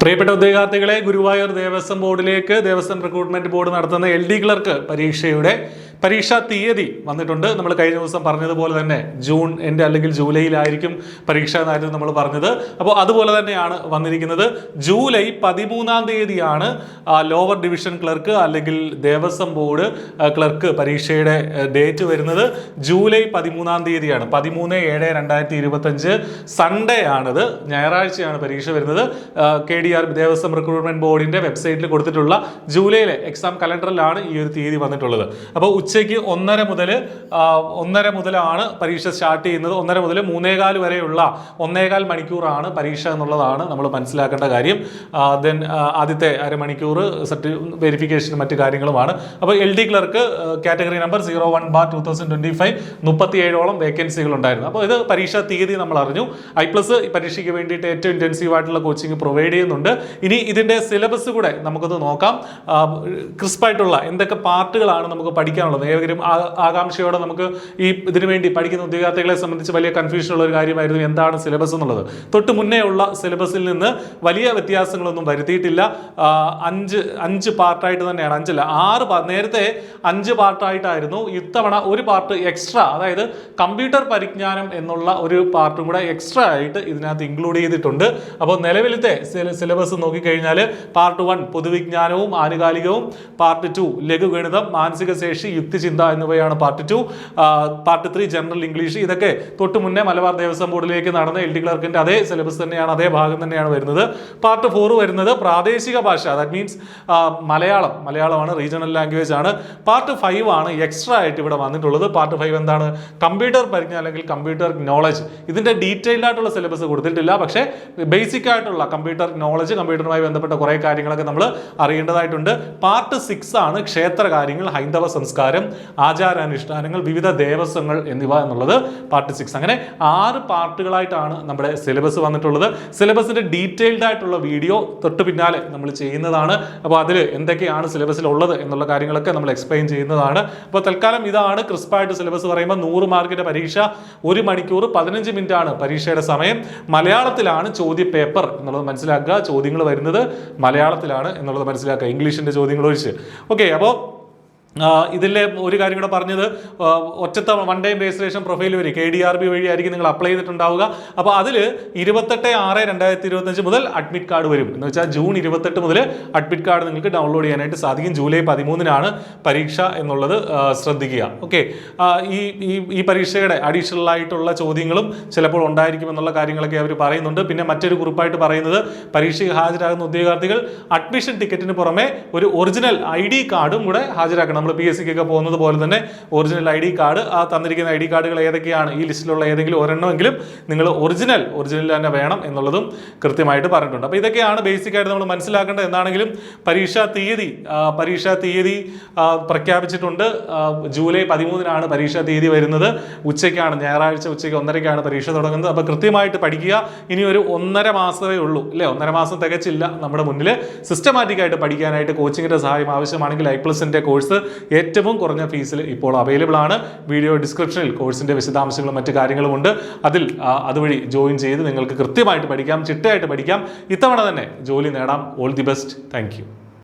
പ്രിയപ്പെട്ട ഉദ്യോഗാർത്ഥികളെ, ഗുരുവായൂർ ദേവസ്വം ബോർഡിലേക്ക് Devaswom recruitment board നടത്തുന്ന LD ക്ലർക്ക് പരീക്ഷയുടെ പരീക്ഷാ തീയതി വന്നിട്ടുണ്ട്. നമ്മൾ കഴിഞ്ഞ ദിവസം പറഞ്ഞതുപോലെ തന്നെ ജൂൺ എൻഡ് അല്ലെങ്കിൽ ജൂലൈയിലായിരിക്കും പരീക്ഷ എന്നായിരുന്നു നമ്മൾ പറഞ്ഞത്. അപ്പോൾ അതുപോലെ തന്നെയാണ് വന്നിരിക്കുന്നത്. ജൂലൈ 13-ാം തീയതിയാണ് ലോവർ ഡിവിഷൻ ക്ലർക്ക് അല്ലെങ്കിൽ ദേവസ്വം ബോർഡ് ക്ലർക്ക് പരീക്ഷയുടെ ഡേറ്റ് വരുന്നത്. ജൂലൈ 13-ാം തീയതിയാണ്. 13/7/2025 സൺഡേ ആണിത്, ഞായറാഴ്ചയാണ് പരീക്ഷ വരുന്നത്. KDR ദേവസ്വം റിക്രൂട്ട്മെന്റ് ബോർഡിന്റെ വെബ്സൈറ്റിൽ കൊടുത്തിട്ടുള്ള ജൂലൈയിലെ എക്സാം കലണ്ടറിലാണ് ഈ ഒരു തീയതി വന്നിട്ടുള്ളത്. അപ്പോൾ ഉച്ചയ്ക്ക് 1:30 മുതലാണ് പരീക്ഷ സ്റ്റാർട്ട് ചെയ്യുന്നത്. 1:30 മുതൽ 3:15 വരെയുള്ള 1.25 മണിക്കൂറാണ് പരീക്ഷ എന്നുള്ളതാണ് നമ്മൾ മനസ്സിലാക്കേണ്ട കാര്യം. ദെൻ ആദ്യത്തെ അരമണിക്കൂർ വെരിഫിക്കേഷനും മറ്റു കാര്യങ്ങളുമാണ്. അപ്പോൾ LD ക്ലർക്ക് കാറ്റഗറി നമ്പർ 01/2025 37ഓളം വേക്കൻസികൾ ഉണ്ടായിരുന്നു. അപ്പോൾ ഇത് പരീക്ഷാ തീയതി നമ്മൾ അറിഞ്ഞു. I+ പരീക്ഷയ്ക്ക് വേണ്ടിയിട്ട് ഏറ്റവും ഇൻറ്റൻസീവ് ആയിട്ടുള്ള കോച്ചിങ് പ്രൊവൈഡ് ചെയ്യുന്നുണ്ട്. ഇനി ഇതിന്റെ സിലബസ് കൂടെ നമുക്കൊന്ന് നോക്കാം. ക്രിസ്പായിട്ടുള്ള എന്തൊക്കെ പാർട്ടുകളാണ് നമുക്ക് പഠിക്കാനുള്ളത്. ഏവരും ആകാംക്ഷയോടെ നമുക്ക് ഇതിനു വേണ്ടി പഠിക്കുന്ന ഉദ്യോഗാർത്ഥികളെ സംബന്ധിച്ച് വലിയ കൺഫ്യൂഷൻ ഉള്ള ഒരു കാര്യമായിരുന്നു എന്താണ് സിലബസ് എന്നുള്ളത്. തൊട്ട് മുന്നേ ഉള്ള സിലബസിൽ നിന്ന് വലിയ വ്യത്യാസങ്ങളൊന്നും വരുത്തിയിട്ടില്ല. 5 പാർട്ടായിട്ട് തന്നെയാണ്, 6 നേരത്തെ 5 പാർട്ടായിട്ടായിരുന്നു. ഇത്തവണ ഒരു പാർട്ട് എക്സ്ട്രാ, അതായത് കമ്പ്യൂട്ടർ പരിജ്ഞാനം എന്നുള്ള ഒരു പാർട്ടും കൂടെ എക്സ്ട്രാ ആയിട്ട് ഇതിനകത്ത് ഇൻക്ലൂഡ് ചെയ്തിട്ടുണ്ട്. അപ്പോൾ നിലവിലത്തെ സിലബസ് നോക്കിക്കഴിഞ്ഞാൽ പാർട്ട് 1 പൊതുവിജ്ഞാനവും ആനുകാലികവും, പാർട്ട് 2 ലഘുഗണിതം, മാനസിക ശേഷി, യുക്തിചിന്ത എന്നിവയാണ് പാർട്ട് 2. Part 3 general English. ഇതൊക്കെ തൊട്ട് മുന്നേ മലബാർ ദേവസ്വം ബോർഡിലേക്ക് നടന്ന LD ക്ലർക്കിന്റെ അതേ സിലബസ് തന്നെയാണ്, അതേ ഭാഗം തന്നെയാണ് വരുന്നത്. പാർട്ട് 4 വരുന്നത് പ്രാദേശിക ഭാഷ, ദാറ്റ് മീൻസ് മലയാളമാണ്, റീജിയണൽ ലാംഗ്വേജ് ആണ്. പാർട്ട് 5 ആണ് എക്സ്ട്രാ ആയിട്ട് ഇവിടെ വന്നിട്ടുള്ളത്. പാർട്ട് 5 എന്താണ്? കമ്പ്യൂട്ടർ പരിജ്ഞാനം അല്ലെങ്കിൽ കമ്പ്യൂട്ടർ നോളജ്. ഇതിന്റെ ഡീറ്റെയിൽഡ് ആയിട്ടുള്ള സിലബസ് കൊടുത്തിട്ടില്ല, പക്ഷേ ബേസിക് ആയിട്ടുള്ള കമ്പ്യൂട്ടർ നോളജ്, കമ്പ്യൂട്ടറുമായി ബന്ധപ്പെട്ട കുറെ കാര്യങ്ങളൊക്കെ നമ്മൾ അറിയേണ്ടതായിട്ടുണ്ട്. പാർട്ട് 6 ആണ് ക്ഷേത്ര കാര്യങ്ങൾ, ഹൈന്ദവ സംസ്കാരം, ആചാരാനുഷ്ഠാനങ്ങൾ, വിവിധ ദേവസ്വങ്ങൾ എന്നിവ എന്നുള്ളത് പാർട്ട് 6. അങ്ങനെ 6 പാർട്ടുകളായിട്ടാണ് നമ്മുടെ സിലബസ് വന്നിട്ടുള്ളത്. സിലബസിന്റെ ഡീറ്റെയിൽഡ് ആയിട്ടുള്ള വീഡിയോ തൊട്ട് പിന്നാലെ നമ്മൾ ചെയ്യുന്നതാണ്. അപ്പോൾ അതിൽ എന്തൊക്കെയാണ് സിലബസിൽ ഉള്ളത് എന്നുള്ള കാര്യങ്ങളൊക്കെ നമ്മൾ എക്സ്പ്ലെയിൻ ചെയ്യുന്നതാണ്. അപ്പോൾ തൽക്കാലം ഇതാണ് ക്രിസ്പായിട്ട് സിലബസ് പറയുമ്പോൾ 100 മാർക്കിന്റെ പരീക്ഷ, 1 മണിക്കൂർ 15 മിനിറ്റ് ആണ് പരീക്ഷയുടെ സമയം. മലയാളത്തിലാണ് ചോദ്യ പേപ്പർ എന്നുള്ളത് മനസ്സിലാക്കുക. ചോദ്യങ്ങൾ വരുന്നത് മലയാളത്തിലാണ് എന്നുള്ളത് മനസ്സിലാക്കുക, ഇംഗ്ലീഷിന്റെ ചോദ്യങ്ങൾ ഒഴിച്ച്. ഓക്കെ, അപ്പോൾ ഇതിലെ ഒരു കാര്യം കൂടെ പറഞ്ഞത്, ഒറ്റത്തവണ 1 ടൈം രജിസ്ട്രേഷൻ പ്രൊഫൈൽ വഴി KDRB വഴി ആയിരിക്കും നിങ്ങൾ അപ്ലൈ ചെയ്തിട്ടുണ്ടാവുക. അപ്പോൾ അതിൽ 28/6/2025 മുതൽ അഡ്മിറ്റ് കാർഡ് വരും. എന്ന് വെച്ചാൽ ജൂൺ 28 മുതൽ അഡ്മിറ്റ് കാർഡ് നിങ്ങൾക്ക് ഡൗൺലോഡ് ചെയ്യാനായിട്ട് സാധിക്കും. ജൂലൈ 13-നാണ് പരീക്ഷ എന്നുള്ളത് ശ്രദ്ധിക്കുക. ഓക്കെ, ഈ പരീക്ഷയുടെ അഡീഷണൽ ആയിട്ടുള്ള ചോദ്യങ്ങളും ചിലപ്പോൾ ഉണ്ടായിരിക്കും എന്നുള്ള കാര്യങ്ങളൊക്കെ അവർ പറയുന്നുണ്ട്. പിന്നെ മറ്റൊരു കുറിപ്പായിട്ട് പറയുന്നത്, പരീക്ഷയ്ക്ക് ഹാജരാകുന്ന ഉദ്യോഗാർത്ഥികൾ അഡ്മിഷൻ ടിക്കറ്റിന് പുറമെ ഒരു ഒറിജിനൽ ID കാർഡും കൂടെ ഹാജരാക്കണം. നമ്മൾ PSC ക്കൊക്കെ പോകുന്നത് പോലെ തന്നെ ഒറിജിനൽ ID കാർഡ്, ആ തന്നിരിക്കുന്ന ID കാർഡുകൾ ഏതൊക്കെയാണ്, ഈ ലിസ്റ്റിലുള്ള ഏതെങ്കിലും ഒരെണ്ണമെങ്കിലും നിങ്ങൾ ഒറിജിനൽ തന്നെ വേണം എന്നുള്ളതും കൃത്യമായിട്ട് പറഞ്ഞിട്ടുണ്ട്. അപ്പോൾ ഇതൊക്കെയാണ് ബേസിക് ആയിട്ട് നമ്മൾ മനസ്സിലാക്കേണ്ടത്. എന്നാണെങ്കിലും പരീക്ഷാ തീയതി പ്രഖ്യാപിച്ചിട്ടുണ്ട്. ജൂലൈ 13-നാണ് പരീക്ഷാ തീയതി വരുന്നത്. ഉച്ചയ്ക്കാണ്, ഞായറാഴ്ച ഉച്ചയ്ക്ക് 1:30-ക്കാണ് പരീക്ഷ തുടങ്ങുന്നത്. അപ്പോൾ കൃത്യമായിട്ട് പഠിക്കുക. ഇനി ഒരു 1.5 മാസമേ ഉള്ളൂ, അല്ലേ? 1.5 മാസം തികച്ചില്ല നമ്മുടെ മുന്നിൽ. സിസ്റ്റമാറ്റിക് ആയിട്ട് പഠിക്കാനായിട്ട് കോച്ചിങ്ങിന്റെ സഹായം ആവശ്യമാണെങ്കിൽ I+ന്റെ കോഴ്സ് ഏറ്റവും കുറഞ്ഞ ഫീസിൽ ഇപ്പോൾ അവൈലബിൾ ആണ്. വീഡിയോ ഡിസ്ക്രിപ്ഷനിൽ കോഴ്സിന്റെ വിശദാംശങ്ങളും മറ്റു കാര്യങ്ങളും ഉണ്ട്. അതുവഴി ജോയിൻ ചെയ്ത് നിങ്ങൾക്ക് കൃത്യമായിട്ട് പഠിക്കാം, ചിട്ടയായിട്ട് പഠിക്കാം. ഇത്തവണ തന്നെ ജോലി നേടാം. All the best. Thank you.